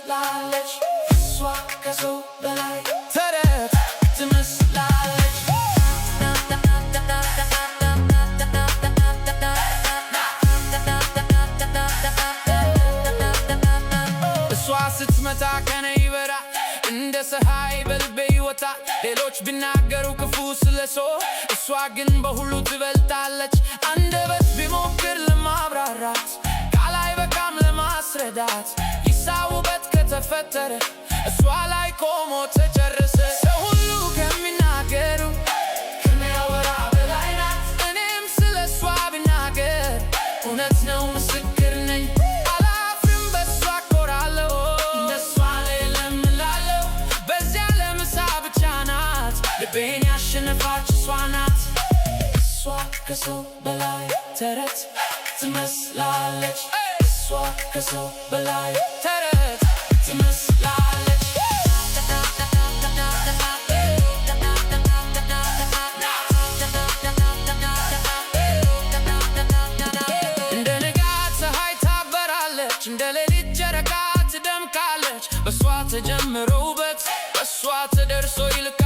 ትመስላለች እሷ ከሰው በላይ ተረት ትመስላለች እሷ ስትመታ ቀኔ ይበራል እንደ ፀሐይ በልቤ ይወጣል ሌሎች ቢናገሩ ክፉ ስለሷ እሷ ግን በሁሉ ትበልጣለች አንደበት ቢሞክር ለማብራራት ቃል አይበቃም ለማስረዳት ይሳ ውበት ከተፈጠረ እሷ ላይ ቆሞ ተጨረሰ ሰው ሁሉ ከሚናገሩ ከሚያወራ በላይ ናት እኔም ስለ እሷ ብናገር እውነት ነው ምስክር ነኝ አላፍርም በእሷ እኮራለሁ እንደሷ የለም እላለሁ በዚያ ለምሳ ብቻ ናት ልቤን ያሸነፋች እሷ ናት እሷ ከሰው በላይ ተረት ትመስላለች እሷ ከሰው በላይ ተረት ትመስላለች እንደ ንጋት ፀሐይ ታበራለች እንደ ሌሊት ጨረቃ ትደምቃለች በእሷ ተጀምሮ ውበት በእሷ ተደርሶ ይልቃል